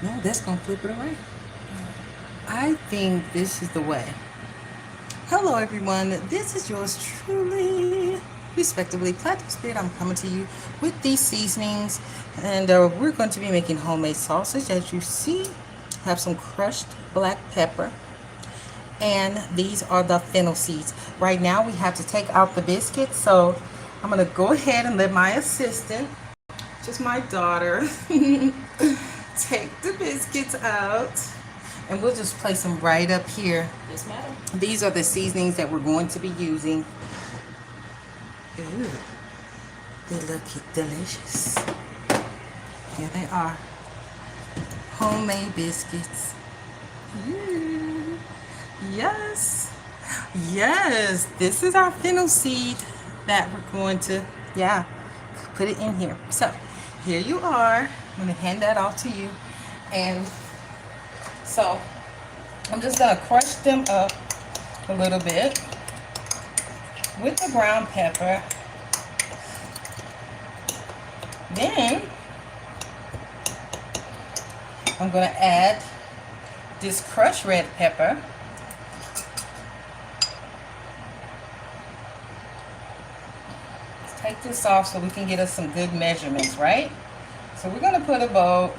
No, that's gonna flip it around. I think this is the way. Hello, everyone. This is yours truly, respectively, Platinum Spirit. I'm coming to you with these seasonings, and we're going to be making homemade sausage. As you see, have some crushed black pepper, and these are the fennel seeds. Right now, we have to take out the biscuits, so I'm going to go ahead and let my assistant, just my daughter, take the biscuits out. And we'll just place them right up here. Yes, madam. These are the seasonings that we're going to be using. Ooh, they look delicious. Here they are. Homemade biscuits. Ooh, yes. Yes, this is our fennel seed that we're going to, put it in here. So, here you are. I'm going to hand that off to you. And so, I'm just going to crush them up a little bit with the ground pepper. Then, I'm going to add this crushed red pepper. Let's take this off so we can get us some good measurements, right? So, we're going to put about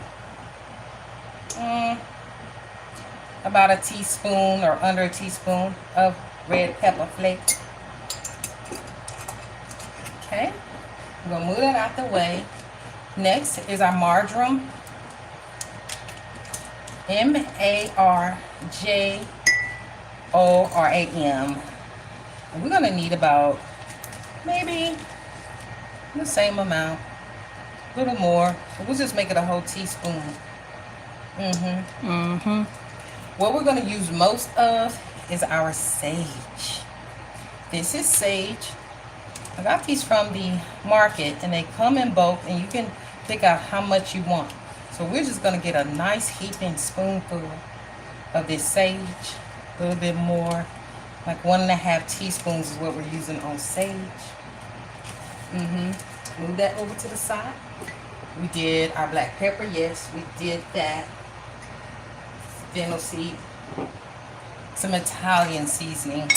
a teaspoon or under a teaspoon of red pepper flakes. Okay, I'm gonna move that out the way. Next is our marjoram, marjoram, and we're gonna need about maybe the same amount, a little more. We'll just make it a whole teaspoon. What we're going to use most of is our sage. This is sage. I got these from the market, and they come in bulk, and you can pick out how much you want. So we're just going to get a nice heaping spoonful of this sage. A little bit more, like 1.5 teaspoons is what we're using on sage. Move that over to the side. We did our black pepper. Yes, we did that. Fennel seed, some Italian seasoning.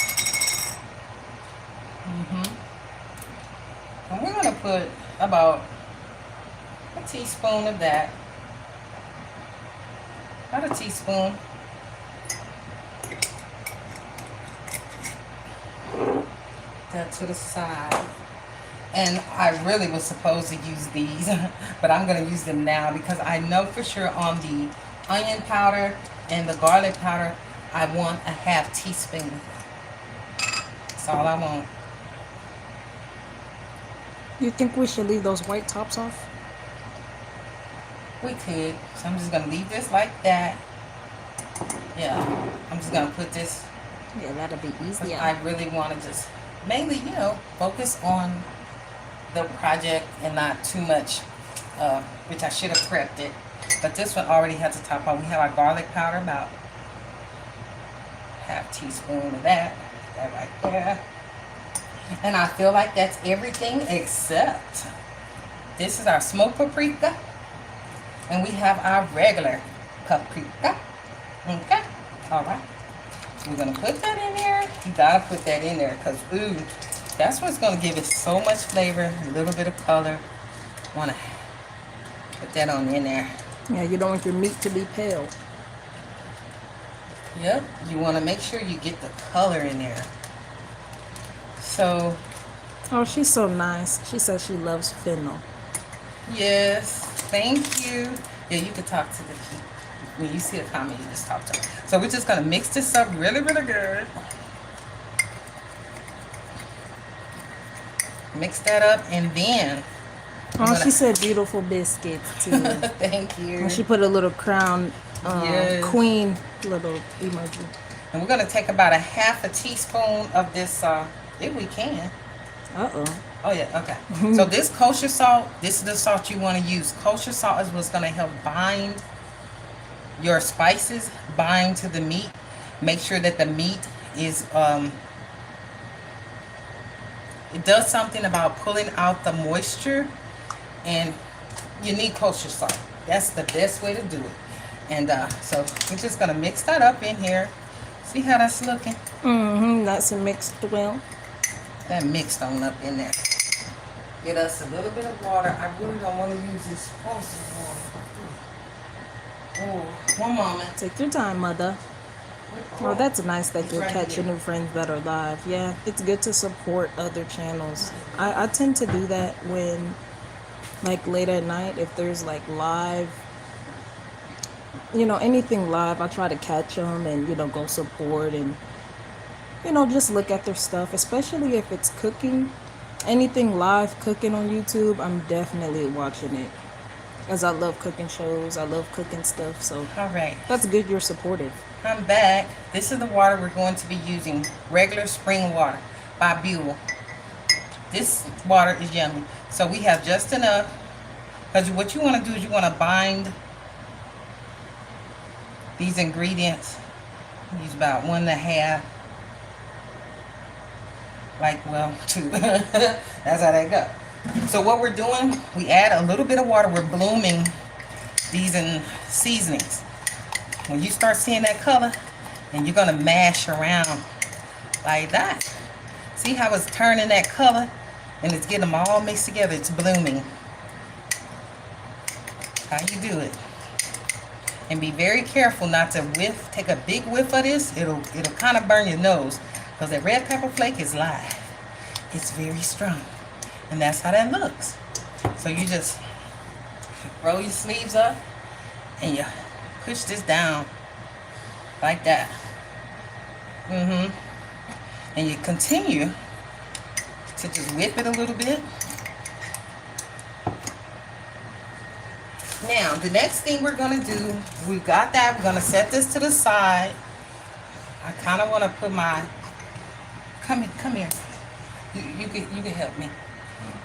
And we're going to put about a teaspoon of that. About a teaspoon. That to the side. And I really was supposed to use these, but I'm going to use them now because I know for sure on the onion powder and the garlic powder, I want a 1/2 teaspoon. That's all I want. You think we should leave those white tops off? We could. So I'm just going to leave this like that. Yeah. I'm just going to put this. Yeah, that'll be easier. I really want to just mainly, focus on the project and not too much, which I should have prepped it. But this one already has the top on. We have our garlic powder, about 1/2 teaspoon of that. That right there. And I feel like that's everything except this is our smoked paprika. And we have our regular paprika. Okay? Alright. We're going to put that in there. You got to put that in there because, ooh, that's what's going to give it so much flavor, a little bit of color. Want to put that on in there. Yeah, you don't want your meat to be pale. Yep, you want to make sure you get the color in there. So, Oh, she's so nice. She says she loves fennel. yes, thank you. Yeah, you can talk to the people. When you see a comment, you just talk to them. So we're just going to mix this up really, really good. Mix that up, and then... Oh, she said beautiful biscuits, too. Thank you. And she put a little crown, Yes. queen little emoji. And we're going to take about a 1/2 teaspoon of this, if we can. Uh-oh. Oh, yeah, okay. So this kosher salt, this is the salt you want to use. Kosher salt is what's going to help bind your spices, bind to the meat. Make sure that the meat is, it does something about pulling out the moisture, and you need kosher salt. That's the best way to do it. And so we're just gonna mix that up in here. See how that's looking? Nice and mixed well. That mixed on up in there. Get us a little bit of water. I really don't want to use this faucet water. Oh, one moment. Take your time, mother. Well, that's nice that you're Right catching here. new friends that are live. Yeah, it's good to support other channels. I tend to do that when, like, late at night, if there's, like, live, anything live, I try to catch them and, go support and, just look at their stuff, especially if it's cooking. Anything live cooking on YouTube, I'm definitely watching it. As I love cooking shows, I love cooking stuff, so All right. that's good you're supportive. I'm back. This is the water we're going to be using. Regular spring water by Bagel. This water is yummy. So we have just enough. Because what you want to do is you want to bind these ingredients. Use about 1.5. Like, well, 2. That's how they go. So what we're doing, we add a little bit of water. We're blooming these in seasonings. When you start seeing that color, and you're going to mash around like that. See how it's turning that color? And it's getting them all mixed together. It's blooming. How you do it. And be very careful not to take a big whiff of this. It'll kind of burn your nose. Because that red pepper flake is live. It's very strong. And that's how that looks. So you just roll your sleeves up and you push this down like that. And you continue to just whip it a little bit. Now, the next thing we're going to do, we've got that. We're going to set this to the side. I kind of want to put my... Come here. You can help me.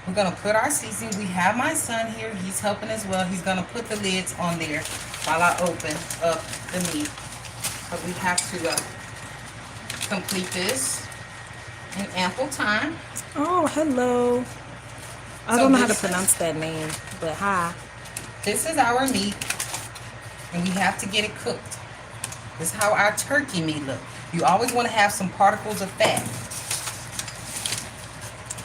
We're going to put our seasoning. We have my son here. He's helping as well. He's going to put the lids on there while I open up the meat. But we have to complete this in ample time. Oh, hello. I don't know how to pronounce that name, but hi. This is our meat, and we have to get it cooked. This is how our turkey meat looks. You always want to have some particles of fat.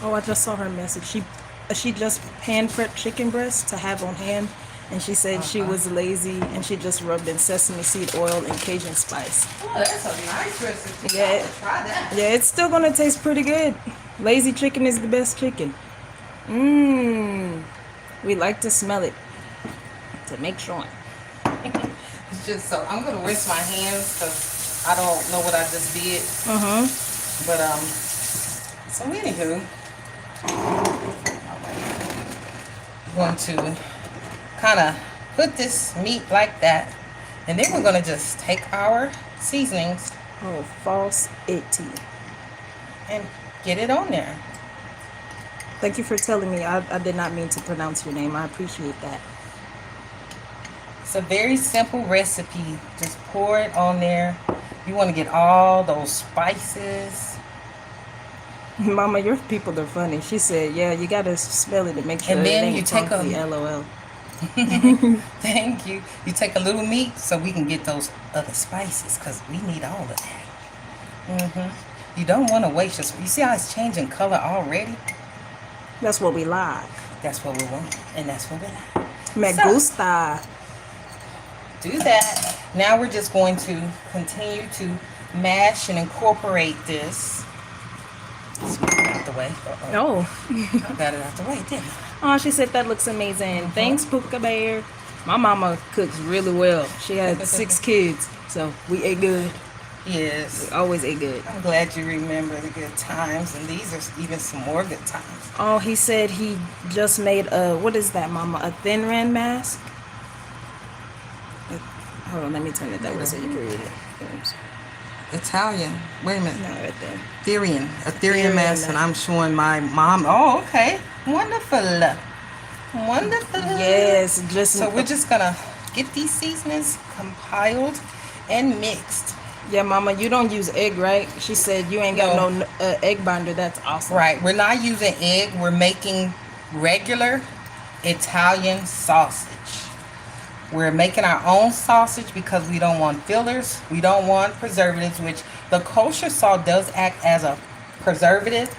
Oh, I just saw her message. She just hand prepped chicken breast to have on hand, and she said she was lazy and she just rubbed in sesame seed oil and Cajun spice. Oh, that's a nice recipe. Yeah. I would try that. Yeah, it's still gonna taste pretty good. Lazy chicken is the best chicken. We like to smell it to make sure. It's just so I'm gonna rinse my hands because I don't know what I just did. But so anywho, I'm going to kind of put this meat like that, and then we're gonna just take our seasonings Oh, false 18. and get it on there. Thank you for telling me. I did not mean to pronounce your name. I appreciate that. It's a very simple recipe. Just pour it on there. You want to get all those spices. Mama, your people are funny. She said, yeah, you got to smell it to make sure And then it ain't you take funky, LOL. Thank you. You take a little meat so we can get those other spices because we need all of that. You don't want to waste your... You see how it's changing color already? That's what we like. That's what we want. And that's what we like. Me So- gusta. Do that. Now we're just going to continue to mash and incorporate this. Let's move it out the way. Oh. I got it out the way, didn't I? Oh, she said that looks amazing. Thanks, Puka Bear. My mama cooks really well. She had 6 kids, so we ate good. Yes. We always ate good. I'm glad you remember the good times, and these are even some more good times. Oh, he said he just made what is that, mama? A thin rand mask? Hold on, let me turn it that way so you can read it. Oops. Italian. Wait a minute. No, right there. A Therian mask, and I'm showing my mom. Oh, okay. Wonderful. Wonderful. Yes, just So we're just gonna get these seasonings compiled and mixed. yeah, mama, you don't use egg, right? She said you ain't got no egg binder. That's awesome. Right. We're not using egg. We're making regular Italian sausage. We're making our own sausage because we don't want fillers. We don't want preservatives, which the kosher salt does act as a preservative,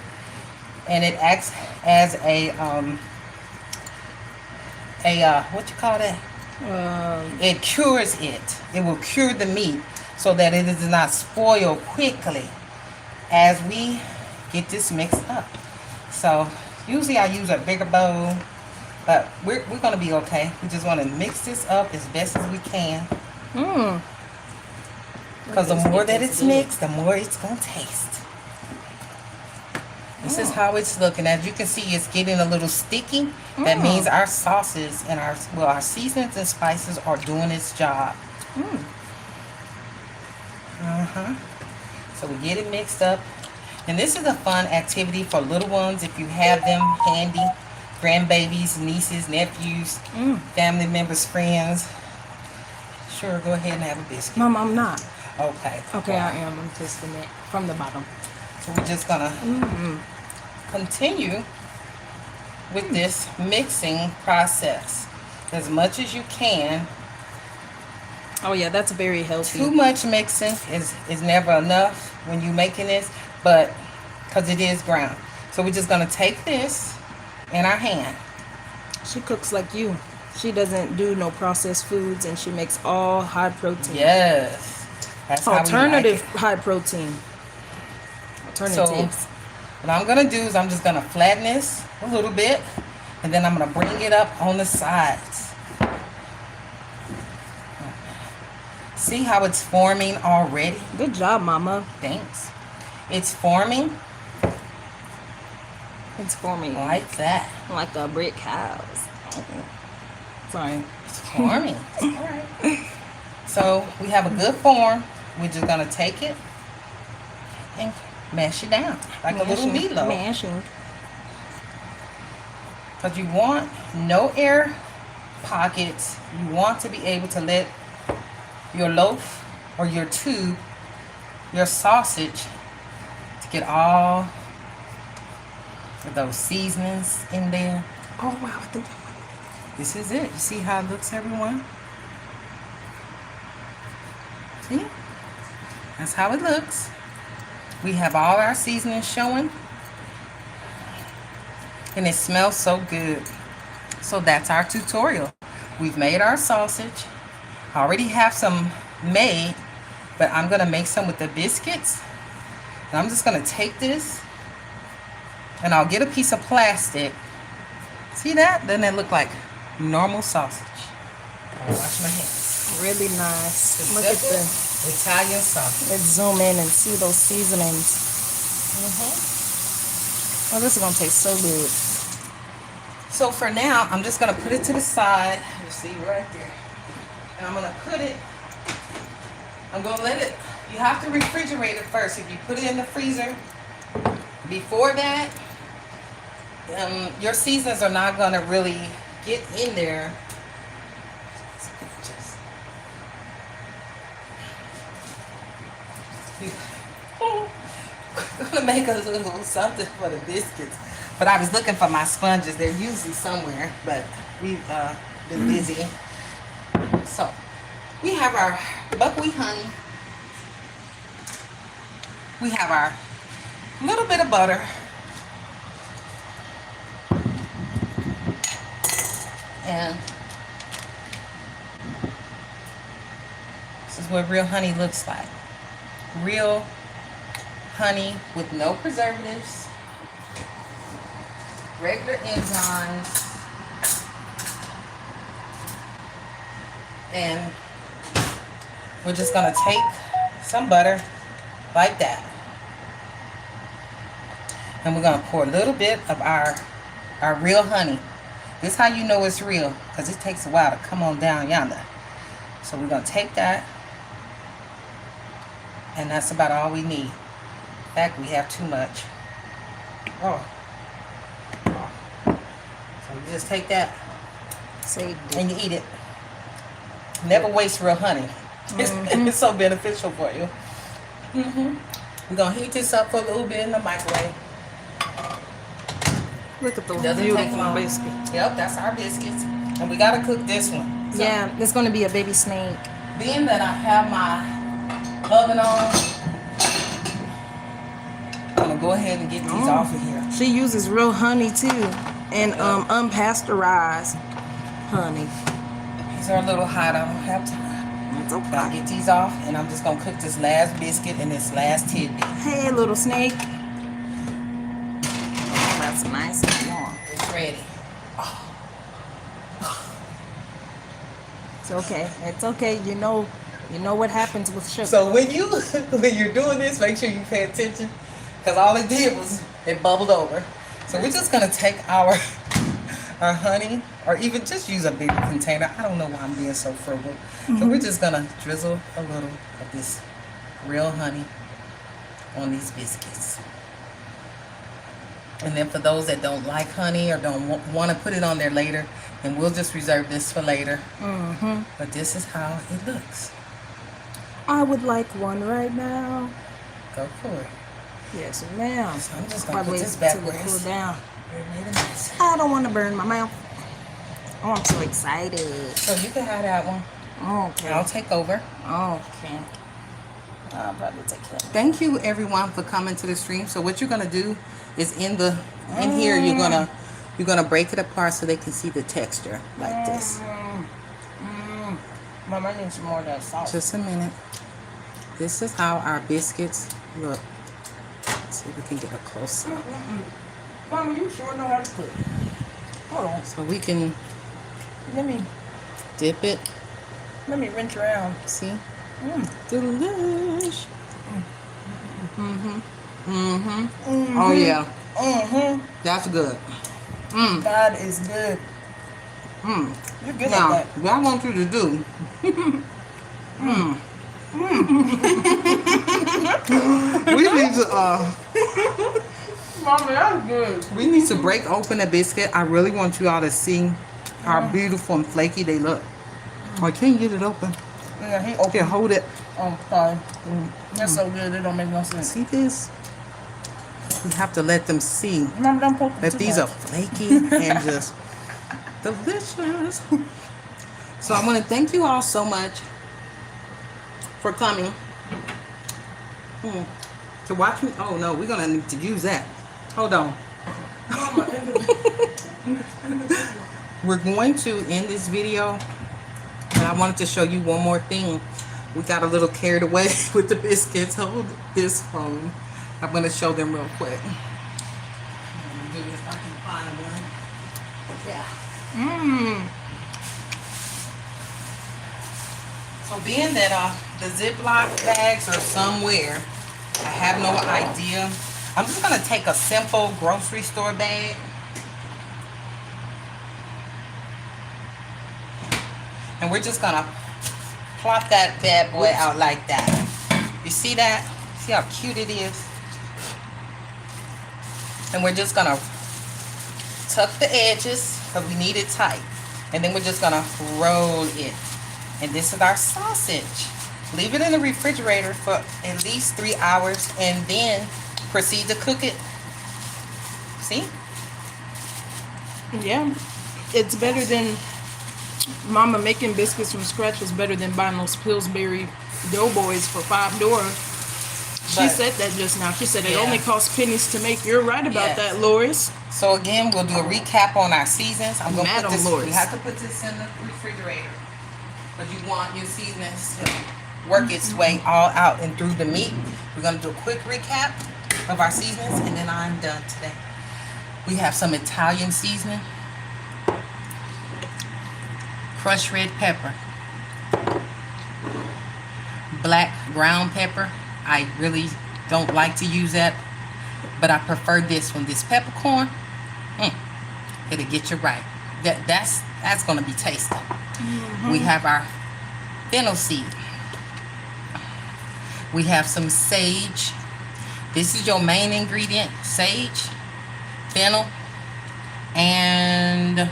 and it acts as a what you call that? It cures it. It will cure the meat so that it does not spoil quickly as we get this mixed up. So usually I use a bigger bowl, but we're going to be okay. We just want to mix this up as best as we can. Because the more that it's mixed, the more it's going to taste. This is how it's looking. As you can see, it's getting a little sticky. That means our sauces and our seasonings and spices are doing its job. So we get it mixed up. And this is a fun activity for little ones if you have them handy. Grandbabies, nieces, nephews, family members, friends. Sure, go ahead and have a biscuit. Mom, I'm not. Okay. Okay, I am. I'm tasting it from the bottom. So we're just gonna continue with this mixing process as much as you can. Oh yeah, that's very healthy. Too much mixing is never enough when you're making this, but because it is ground. So we're just gonna take this in our hand. She cooks like you. She doesn't do no processed foods, and she makes all high protein. Yes, that's how Alternative we like it. high protein. So Alternatives. what I'm gonna do is I'm just gonna flatten this a little bit, and then I'm gonna bring it up on the sides. See how it's forming already? Good job, Mama. Thanks. It's forming It's forming like that. like a brick house. Sorry. It's forming. It's all right. So we have a good form. We're just gonna take it and mash it down like a little meatloaf. Mashing. Because you want no air pockets. You want to be able to let your loaf or your tube, your sausage, to get all of those seasonings in there. Oh wow. This is it. You see how it looks, everyone? See? That's how it looks. We have all our seasonings showing. And it smells so good. So that's our tutorial. We've made our sausage. I already have some made, but I'm going to make some with the biscuits. And I'm just going to take this, and I'll get a piece of plastic. See that? Doesn't that look like normal sausage? I'll wash my hands. Really nice. It's Look at simple the. Italian sausage. Let's zoom in and see those seasonings. Oh, this is gonna taste so good. So for now, I'm just going to put it to the side. You see right there. And I'm going to put it, I'm going to let it, you have to refrigerate it first. If you put it in the freezer, before that, your seasonings are not going to really get in there. I'm going to make a little something for the biscuits. But I was looking for my sponges. They're usually somewhere, but we've been busy. So, we have our buckwheat honey. We have our little bit of butter. And this is what real honey looks like. Real honey with no preservatives, regular enzymes, and we're just gonna take some butter like that, and we're gonna pour a little bit of our real honey. This is how you know it's real, because it takes a while to come on down yonder. So we're gonna take that, and that's about all we need. In fact, we have too much. Oh. So you just take that and you eat it. Never waste real honey. It's so beneficial for you. We're going to heat this up for a little bit in the microwave. Look at those Doesn't take beautiful long. biscuits. Yep, that's our biscuits. And we got to cook this one. So, Yeah, it's gonna be a baby snake. being that I have my oven on, I'm gonna go ahead and get these off of here. She uses real honey too, and unpasteurized honey. These are a little hot. I don't have time. It's Gotta okay. get these off, and I'm just gonna cook this last biscuit and this last tidbit. Hey, little snake. That's nice and warm. It's ready. It's okay. It's okay. You know what happens with sugar. So when you're doing this, make sure you pay attention, because all it did was it bubbled over. So we're just gonna take our honey, or even just use a bigger container. I don't know why I'm being so frugal. So we're just gonna drizzle a little of this real honey on these biscuits. And then for those that don't like honey or don't want to put it on there later, then we'll just reserve this for later. But this is how it looks. I would like one right now. Go for it. Yes, ma'am. So I'm just gonna put Probably this till it backwards. cool down. It made a mess. I don't want to burn my mouth. Oh, I'm so excited. So you can have that one. Okay. I'll take over. Okay. I'll probably take that. Thank you everyone for coming to the stream. So what you're gonna do is in here you're gonna break it apart so they can see the texture like this. Mom, I need some more of that salt. Just a minute. This is how our biscuits look. Let's see if we can get a close up. Mama, you sure know how to cook. Hold on. So we can Let me dip it. wrench around. See? Delish. Oh yeah. That's good. God is good. You're good Now, at that. what I want you to do. We need to Mama, that's good. we need to break open the biscuit. I really want you all to see how beautiful and flaky they look. I can't get it open. Yeah, he Okay, opened. hold it. Oh, sorry. That's so good. It don't make no sense. See this? We have to let them see Mama, don't poke it that too these much. are flaky and just delicious. So I want to thank you all so much for coming to watch me. Oh no, we're gonna need to use that. Hold on. We're going to end this video, but I wanted to show you one more thing. We got a little carried away with the biscuits. Hold this phone. I'm gonna show them real quick. I'm gonna do this if I can find one. Yeah. So being that the Ziploc bags are somewhere, I have no idea. I'm just gonna take a simple grocery store bag. And we're just gonna plop that bad boy out like that. You see that? See how cute it is? And we're just gonna tuck the edges because we need it tight. And then we're just gonna roll it. And this is our sausage. Leave it in the refrigerator for at least 3 hours and then proceed to cook it. See? Yeah. It's better than Mama making biscuits from scratch is better than buying those Pillsbury Doughboys for $5. She But- said that just now. She said it Yeah. only costs pennies to make. You're right about Yes. that, Loris. So again, we'll do a recap on our seasonings. I'm gonna Madam put this. Loris. We have to put this in the refrigerator, but you want your seasonings to work its way all out and through the meat. We're gonna do a quick recap of our seasonings, and then I'm done today. We have some Italian seasoning, crushed red pepper, black ground pepper. I really don't like to use that, but I prefer this one. This peppercorn, it'll get you right. That's gonna be tasty. We have our fennel seed. We have some sage. This is your main ingredient: sage, fennel, and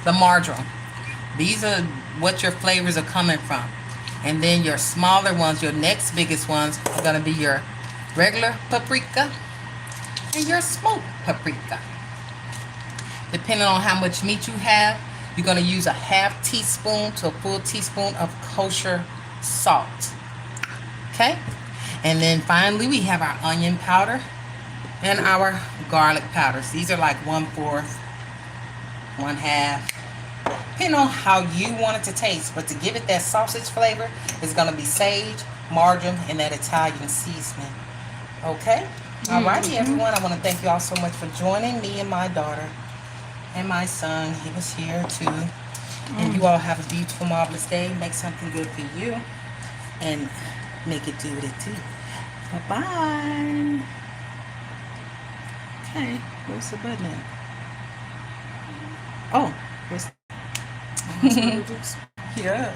the marjoram. These are what your flavors are coming from. And then your smaller ones, your next biggest ones, are going to be your regular paprika and your smoked paprika. Depending on how much meat you have, You're going to use a half teaspoon to a full teaspoon of kosher salt. Okay? And then finally, we have our onion powder and our garlic powders. These are like 1/4, 1/2, depending on how you want it to taste. But to give it that sausage flavor, it's going to be sage, marjoram, and that Italian seasoning. Okay? Alrighty, everyone. I want to thank you all so much for joining me and my daughter and my son. He was here too. And you all have a beautiful, marvelous day. Make something good for you. And make it do what it do. Bye-bye. Okay, where's the button at? Oh, where's... That's what it is. Yeah.